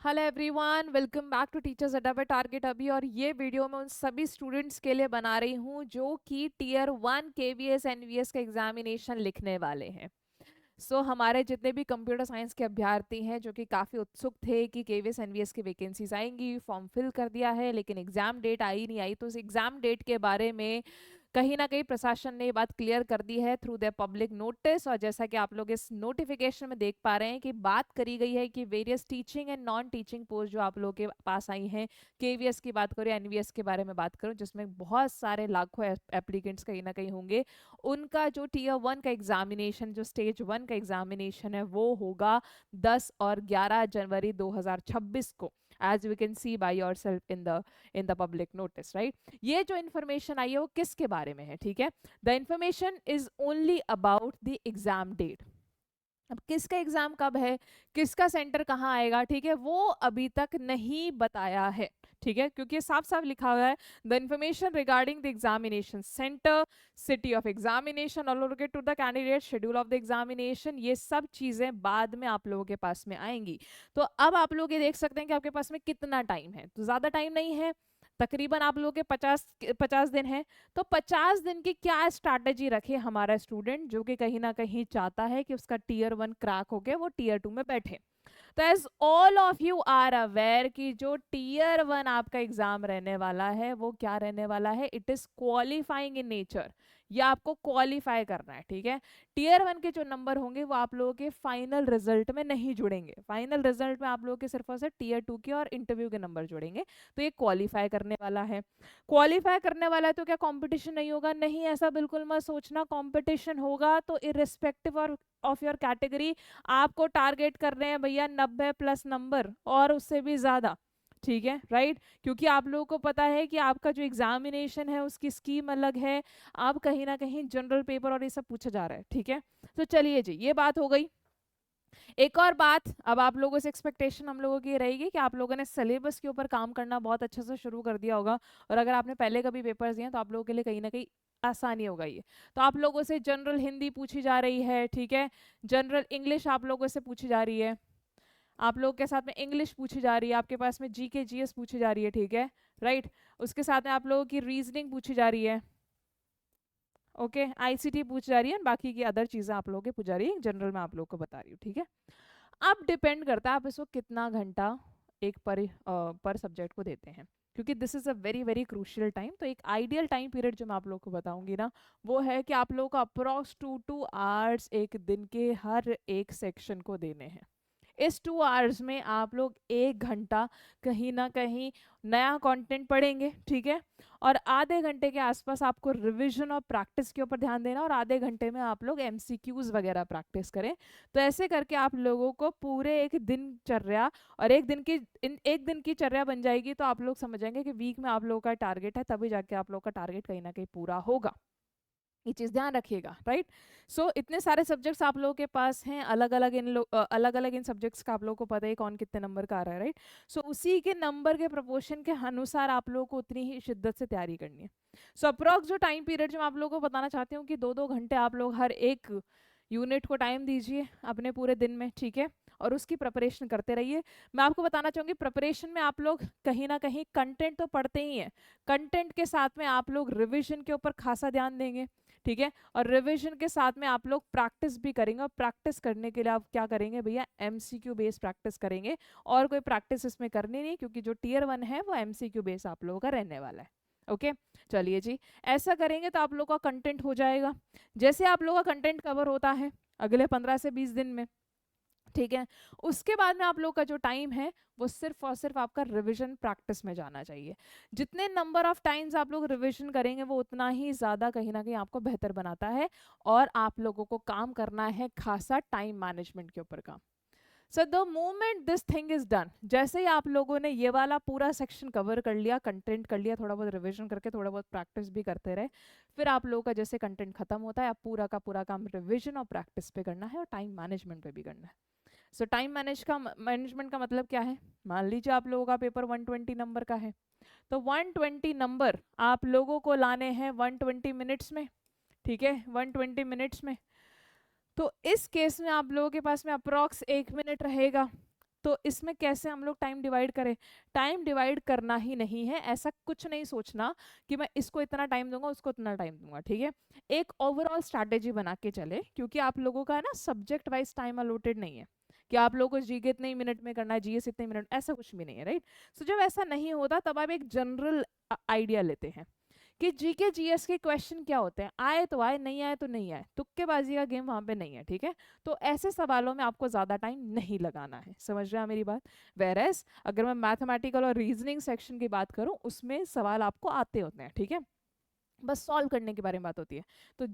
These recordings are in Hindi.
Hello everyone, welcome back to teachers Adda by target अभी। और ये वीडियो मैं उन सभी स्टूडेंट्स के लिए बना रही हूँ जो कि टीयर 1 केवीएस एनवीएस का एग्जामिनेशन लिखने वाले हैं। हमारे जितने भी कंप्यूटर साइंस के अभ्यर्थी हैं जो कि काफ़ी उत्सुक थे कि केवीएस एनवीएस की वैकेंसीज आएंगी, फॉर्म फिल कर दिया है लेकिन एग्ज़ाम डेट आई नहीं आई। तो उस एग्ज़ाम डेट के बारे में कहीं ना कहीं प्रशासन ने ये बात क्लियर कर दी है थ्रू द पब्लिक नोटिस। और जैसा कि आप लोग इस नोटिफिकेशन में देख पा रहे हैं कि बात करी गई है कि various teaching and non teaching post जो आप लोगों के पास आई हैं, केवीएस की बात करो, एनवीएस के बारे में बात करो, जिसमें बहुत सारे लाखों एप्लीकेंट्स कहीं ना कहीं होंगे, उनका जो टीयर 1 का एग्जामिनेशन, जो स्टेज 1 का एग्जामिनेशन है, वो होगा 10 और 11 जनवरी 2026 को, as we can see by yourself in the public notice, right. ये जो इन्फॉर्मेशन आई है वो किसके बारे में है, ठीक है। The information is only about the exam date. अब किसका एग्जाम कब है, किसका सेंटर कहाँ आएगा, ठीक है, वो अभी तक नहीं बताया है, ठीक है, क्योंकि साफ साफ लिखा हुआ है the information regarding the examination centre, city of examination, allocated to the candidate, schedule of the examination, ये सब चीजें बाद में आप लोगों के पास में आएंगी। तो अब आप लोग ये देख सकते हैं कि आपके पास में कितना टाइम है। तो ज्यादा टाइम नहीं है, तकरीबन आप लोगों के 50 दिन है। तो 50 दिन की क्या स्ट्रैटेजी रखे हमारा स्टूडेंट जो कि कहीं ना कहीं चाहता है कि उसका टीयर 1 क्रैक होके वो टीयर 2 में बैठे। तो as all of you are aware कि जो टीयर 1 आपका एग्जाम रहने वाला है वो क्या रहने वाला है, it is qualifying in nature. या आपको क्वालिफाई करना है, ठीक है। टीयर 1 के जो नंबर होंगे वो आप लोगों के फाइनल रिजल्ट में नहीं जुड़ेंगे। फाइनल रिजल्ट में आप लोगों के सिर्फ और सिर्फ टीयर 2 के और इंटरव्यू के नंबर जुड़ेंगे। तो ये क्वालिफाई करने वाला है। क्वालिफाई करने वाला है तो क्या कंपटीशन नहीं होगा? नहीं, ऐसा बिल्कुल मत सोचना, कंपटीशन होगा। तो इरिस्पेक्टिव ऑफ योर कैटेगरी आपको टारगेट कर रहे हैं भैया 90+ नंबर और उससे भी ज्यादा, ठीक है, राइट। क्योंकि आप लोगों को पता है कि आपका जो एग्जामिनेशन है उसकी स्कीम अलग है। आप कहीं ना कहीं जनरल पेपर और ये सब पूछा जा रहा है, ठीक है। तो चलिए जी, ये बात हो गई। एक और बात, अब आप लोगों से एक्सपेक्टेशन हम लोगों की रहेगी कि आप लोगों ने सिलेबस के ऊपर काम करना बहुत अच्छे से शुरू कर दिया होगा। और अगर आपने पहले कभी पेपर्स दिए तो आप लोगों के लिए कहीं ना कहीं आसानी होगा ये। तो आप लोगों से जनरल हिंदी पूछी जा रही है, ठीक है। जनरल इंग्लिश आप लोगों से पूछी जा रही है। आप लोग के साथ में इंग्लिश पूछी जा रही है, आपके पास में जीके जीएस पूछी जा रही है, ठीक है, राइट। उसके साथ में आप लोगों की रीजनिंग पूछी जा रही है, ओके, आईसीटी पूछ जा रही है, बाकी की अदर चीजें आप लोगों के पूछ जा रही है, जनरल में आप लोग को बता रही हूँ, ठीक है। अब डिपेंड करता है आप इसको कितना घंटा एक पर सब्जेक्ट को देते हैं, क्योंकि this is a very very crucial time. तो एक आइडियल टाइम पीरियड जो मैं आप लोग को बताऊंगी ना, वो है कि आप लोगों को अप्रोक्स 2 2 आवर्स एक दिन के हर एक सेक्शन को देने हैं। इस 2 आवर्स में आप लोग 1 घंटा कहीं ना कहीं नया कंटेंट पढ़ेंगे, ठीक है। और आधे घंटे के आसपास आपको रिवीजन और प्रैक्टिस के ऊपर ध्यान देना, और आधे घंटे में आप लोग एमसीक्यूज वगैरह प्रैक्टिस करें। तो ऐसे करके आप लोगों को पूरे एक दिनचर्या और एक दिन की चर्या बन जाएगी। तो आप लोग समझ जाएंगे कि वीक में आप लोगों का टारगेट है, तभी जाके आप लोगों का टारगेट कहीं ना कहीं पूरा होगा। ये चीज ध्यान रखिएगा, राइट। इतने सारे सब्जेक्ट्स आप लोगों के पास हैं, अलग अलग इन सब्जेक्ट्स का आप लोगों को पता है कौन कितने नंबर का आ रहा है, राइट। उसी के नंबर के प्रोपोर्शन के अनुसार आप लोगों को उतनी ही शिद्दत से तैयारी करनी है। अप्रोक्स जो टाइम पीरियड जो मैं आप लोगों को बताना चाहती हूँ कि 2 2 घंटे आप लोग हर एक यूनिट को टाइम दीजिए अपने पूरे दिन में, ठीक है। और उसकी प्रिपरेशन करते रहिए। मैं आपको बताना चाहूंगी प्रिपरेशन में आप लोग कहीं ना कहीं कंटेंट तो पढ़ते ही हैं, कंटेंट के साथ में आप लोग रिविजन के ऊपर खासा ध्यान देंगे, ठीक है। और रिवीजन के साथ में आप लोग प्रैक्टिस भी करेंगे, और प्रैक्टिस करने के लिए आप क्या करेंगे भैया, एमसीक्यू बेस प्रैक्टिस करेंगे। और कोई प्रैक्टिस इसमें करनी नहीं, क्योंकि जो टीयर 1 है वो एमसीक्यू बेस आप लोगों का रहने वाला है, ओके। चलिए जी, ऐसा करेंगे तो आप लोगों का कंटेंट हो जाएगा। जैसे आप लोगों का कंटेंट कवर होता है अगले 15 से 20 दिन में, ठीक है, उसके बाद में आप लोग का जो टाइम है वो सिर्फ और सिर्फ आपका रिवीजन प्रैक्टिस में जाना चाहिए। जितने नंबर ऑफ टाइम्स आप लोग रिवीजन करेंगे वो उतना ही ज़्यादा कहीं ना कहीं आपको बेहतर बनाता है। और आप लोगों को काम करना है खासा टाइम मैनेजमेंट के ऊपर काम। The moment this thing is done, जैसे ही आप लोगों ने ये वाला पूरा सेक्शन कवर कर लिया, कंटेंट कर लिया, थोड़ा बहुत रिवीजन करके थोड़ा बहुत प्रैक्टिस भी करते रहे, फिर आप लोगों का जैसे कंटेंट खत्म होता है, आप पूरा का पूरा काम रिवीजन और प्रैक्टिस पे करना है और टाइम मैनेजमेंट पे भी करना है। टाइम मैनेजमेंट का मतलब क्या है? मान लीजिए आप लोगों का पेपर 120 नंबर का है, तो 120 नंबर आप लोगों को लाने हैं 120 मिनट्स में, ठीक है, 120 मिनट्स में। तो इस केस में आप लोगों के पास में अप्रोक्स 1 मिनट रहेगा तो इसमें कैसे हम लोग टाइम डिवाइड करें? टाइम डिवाइड करना ही नहीं है, ऐसा कुछ नहीं सोचना कि मैं इसको इतना टाइम दूंगा उसको इतना टाइम दूंगा, ठीक है। एक ओवरऑल स्ट्रैटेजी बना के चले, क्योंकि आप लोगों का है ना सब्जेक्ट वाइज टाइम अलॉटेड नहीं है कि आप लोगों को जीके इतने मिनट में करना है, जीएस इतने मिनट, ऐसा कुछ भी नहीं है, राइट। सो जब ऐसा नहीं होता तब आप एक जनरल आइडिया लेते हैं कि जीके जीएस के क्वेश्चन क्या होते हैं, आए तो आए, नहीं आए तो नहीं आए, तुक्केबाजी का गेम वहां पे नहीं है, ठीक है। तो ऐसे सवालों में आपको ज्यादा टाइम नहीं लगाना है, समझ रहे हैं मेरी बात। वेरएस अगर मैं मैथमेटिकल और रीजनिंग सेक्शन की बात करूं, उसमें सवाल आपको आते होते हैं, ठीक है, बस सॉल्व करने के बारे में बात होती है। तो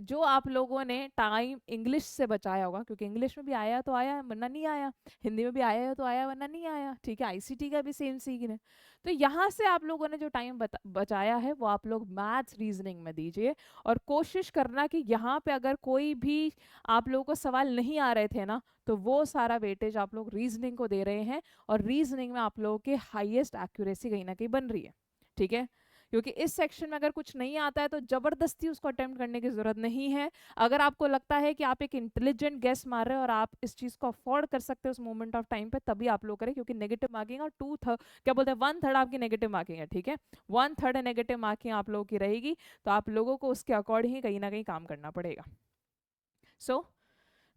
जो आप लोगों ने टाइम इंग्लिश से बचाया होगा, क्योंकि इंग्लिश में भी आया तो आया वरना नहीं आया, हिंदी में भी आया तो आया वरना नहीं आया, ठीक है, आईसीटी का भी सेम सीन है। तो यहाँ से आप लोगों ने जो टाइम बचाया है वो आप लोग मैथ्स रीजनिंग में दीजिए, और कोशिश करना कि यहाँ पे अगर कोई भी आप लोगों को सवाल नहीं आ रहे थे ना, तो वो सारा वेटेज आप लोग रीजनिंग को दे रहे हैं, और रीजनिंग में आप लोगों के हाईएस्ट एक्यूरेसी कहीं ना कहीं बन रही है, ठीक है। क्योंकि इस सेक्शन में अगर कुछ नहीं आता है तो जबरदस्ती उसको अटेम्प्ट करने की जरूरत नहीं है। अगर आपको लगता है कि आप एक इंटेलिजेंट गेस मार रहे हो और आप इस चीज को अफोर्ड कर सकते हो उस मोमेंट ऑफ टाइम पे, तभी आप लोग करें, क्योंकि नेगेटिव मार्किंग और क्या बोलते हैं 1/3 आपकी नेगेटिव मार्किंग है, ठीक है, 1/3 नेगेटिव मार्किंग आप लोगों की रहेगी। तो आप लोगों को उसके अकॉर्डिंग ही कहीं ना कहीं काम करना पड़ेगा। सो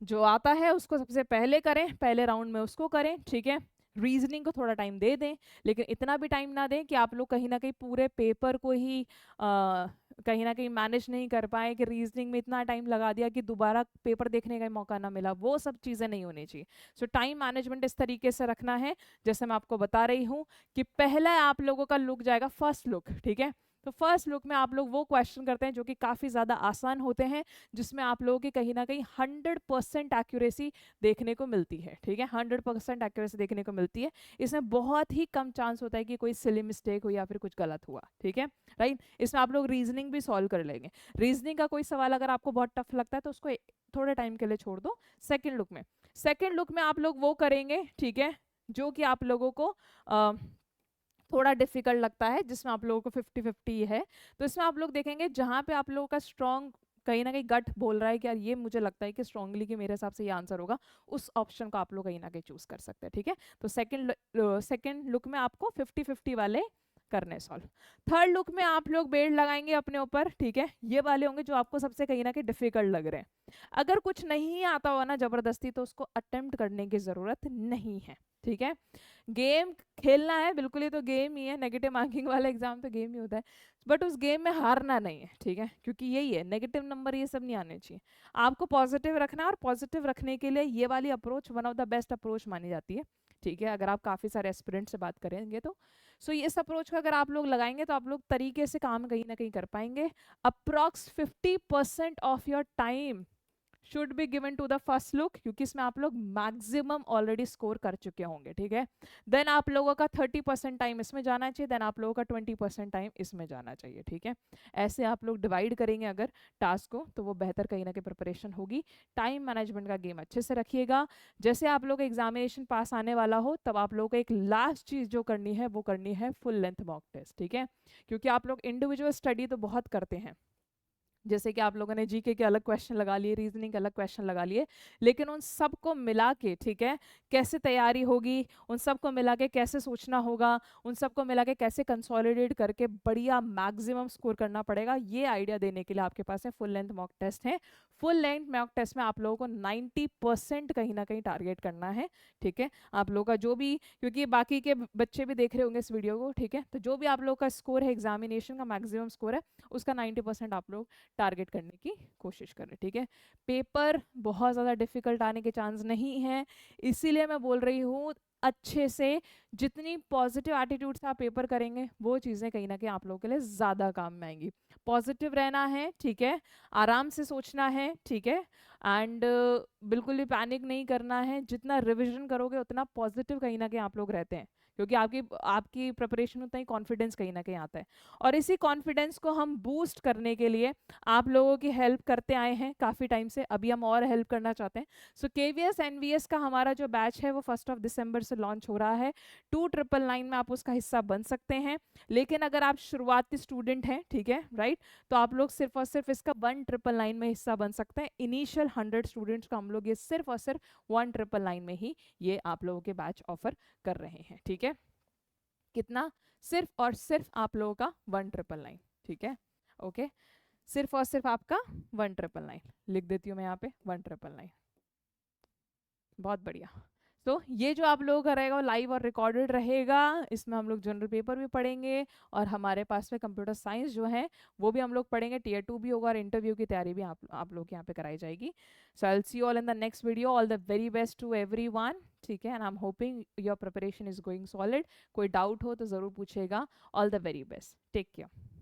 जो आता है उसको सबसे पहले करें, पहले राउंड में उसको करें, ठीक है। रीजनिंग को थोड़ा टाइम दे दें, लेकिन इतना भी टाइम ना दें कि आप लोग कहीं ना कहीं पूरे पेपर को ही कहीं ना कहीं मैनेज नहीं कर पाए, कि रीजनिंग में इतना टाइम लगा दिया कि दोबारा पेपर देखने का मौका ना मिला, वो सब चीज़ें नहीं होनी चाहिए। सो टाइम मैनेजमेंट इस तरीके से रखना है, जैसे मैं आपको बता रही हूँ कि पहला आप लोगों का लुक जाएगा फर्स्ट लुक, ठीक है। तो फर्स्ट लुक में आप लोग वो क्वेश्चन करते हैं जो कि काफ़ी ज़्यादा आसान होते हैं, जिसमें आप लोगों की कहीं ना कहीं 100% एक्यूरेसी देखने को मिलती है, ठीक है, 100% एक्यूरेसी देखने को मिलती है। इसमें बहुत ही कम चांस होता है कि कोई सिली मिस्टेक हो या फिर कुछ गलत हुआ, ठीक है, राइट। इसमें आप लोग रीजनिंग भी सॉल्व कर लेंगे। रीजनिंग का कोई सवाल अगर आपको बहुत टफ लगता है तो उसको थोड़े टाइम के लिए छोड़ दो। सेकेंड लुक में आप लोग वो करेंगे, ठीक है, जो कि आप लोगों को थोड़ा डिफिकल्ट लगता है, जिसमें आप लोगों को 50-50 है। तो इसमें आप लोग देखेंगे जहां पे आप लोगों का स्ट्रॉन्ग कहीं ना कहीं गट बोल रहा है कि यार ये मुझे लगता है कि स्ट्रांगली कि मेरे हिसाब से ये आंसर होगा, उस ऑप्शन को आप लोग कहीं ना कहीं चूज कर सकते हैं, ठीक है। तो सेकंड लुक में आपको 50-50 वाले करने सॉल्व। थर्ड लुक में आप लोग बेड़ लगाएंगे अपने ऊपर, ठीक है, ये वाले होंगे जो आपको सबसे कहीं ना कहीं डिफिकल्ट लग रहे हैं। अगर कुछ नहीं आता हो ना जबरदस्ती, तो उसको अटेम्प्ट करने की जरूरत नहीं है, ठीक है। गेम खेलना है, बिल्कुल, ही तो गेम ही है, नेगेटिव मार्किंग वाला एग्जाम तो गेम ही होता है, बट उस गेम में हारना नहीं है, ठीक है, क्योंकि यही है, नेगेटिव नंबर ये सब नहीं आने चाहिए, आपको पॉजिटिव रखना है। और पॉजिटिव रखने के लिए ये वाली approach one of the best approach मानी जाती है, ठीक है, अगर आप काफ़ी सारे एस्पिरेंट से बात करेंगे तो। सो इस अप्रोच को अगर आप लोग लगाएंगे तो आप लोग तरीके से काम कहीं ना कहीं कर पाएंगे। Approx 50% of your time should be given to the first look, क्योंकि इसमें आप लोग मैक्सिमम ऑलरेडी स्कोर कर चुके होंगे, ठीक है। देन आप लोगों का 30% टाइम इसमें जाना चाहिए, देन आप लोगों का 20% टाइम इसमें जाना चाहिए, ठीक है। ऐसे आप लोग डिवाइड करेंगे अगर टास्क को, तो वो बेहतर कहीं ना कहीं प्रिपरेशन होगी। टाइम मैनेजमेंट का गेम अच्छे से रखिएगा। जैसे आप लोग एग्जामिनेशन पास आने वाला हो, तब आप लोगों को एक लास्ट चीज जो करनी है वो करनी है फुल लेंथ मॉक टेस्ट, ठीक है। क्योंकि आप लोग इंडिविजुअल स्टडी तो बहुत करते हैं, जैसे कि आप लोगों ने जीके के अलग क्वेश्चन लगा लिए, रीजनिंग के अलग क्वेश्चन लगा लिए, लेकिन उन सबको मिला के, ठीक है, कैसे तैयारी होगी, उन सबको मिला के कैसे सोचना होगा, उन सबको मिला के कैसे कंसोलिडेट करके बढ़िया मैक्सिमम स्कोर करना पड़ेगा, ये आइडिया देने के लिए आपके पास है फुल लेंथ मॉक टेस्ट है। फुल लेंथ मॉक टेस्ट में आप लोगों को 90% कहीं ना कहीं टारगेट करना है, ठीक है। आप लोगों का जो भी, क्योंकि बाकी के बच्चे भी देख रहे होंगे इस वीडियो को, ठीक है, तो जो भी आप लोगों का स्कोर है एग्जामिनेशन का मैक्सिमम स्कोर है, उसका 90% आप लोग टारगेट करने की कोशिश करें, ठीक है। पेपर बहुत ज़्यादा डिफिकल्ट आने के चांस नहीं है, इसीलिए मैं बोल रही हूँ अच्छे से, जितनी पॉजिटिव एटीट्यूड से आप पेपर करेंगे वो चीज़ें कहीं ना कहीं आप लोगों के लिए ज़्यादा काम में आएंगी। पॉजिटिव रहना है, ठीक है, आराम से सोचना है, ठीक है, एंड बिल्कुल भी पैनिक नहीं करना है। जितना रिविजन करोगे उतना पॉजिटिव कहीं ना कहीं आप लोग रहते हैं, क्योंकि आपकी आपकी प्रिपरेशन में उतना ही कॉन्फिडेंस कहीं ना कहीं आता है। और इसी कॉन्फिडेंस को हम बूस्ट करने के लिए आप लोगों की हेल्प करते आए हैं काफ़ी टाइम से, अभी हम और हेल्प करना चाहते हैं। सो KVS NVS का हमारा जो बैच है वो 1 दिसंबर से लॉन्च हो रहा है। 2999 में आप उसका हिस्सा बन सकते हैं। लेकिन अगर आप शुरुआती स्टूडेंट हैं, ठीक है राइट, तो आप लोग सिर्फ और सिर्फ इसका 1999 में हिस्सा बन सकते हैं। इनिशियल 100 स्टूडेंट्स का हम लोग ये सिर्फ और सिर्फ 1999 में ही ये आप लोगों के बैच ऑफर कर रहे हैं। ठीक है, कितना? सिर्फ और सिर्फ आप लोगों का 1999। ठीक है, ओके, सिर्फ और सिर्फ आपका 1999 लिख देती हूँ मैं यहाँ पे, 1999। बहुत बढ़िया। तो ये जो आप लोगों का रहेगा वो लाइव और रिकॉर्डेड रहेगा। इसमें हम लोग जनरल पेपर भी पढ़ेंगे और हमारे पास में कंप्यूटर साइंस जो है वो भी हम लोग पढ़ेंगे। टियर 2 भी होगा और इंटरव्यू की तैयारी भी आप लोग यहाँ पे कराई जाएगी। So I will see you all in the next video. All the very best to everyone. ठीक है, and I am hoping your preparation is going solid. कोई डाउट हो तो ज़रूर पूछेगा। All the very best, take care.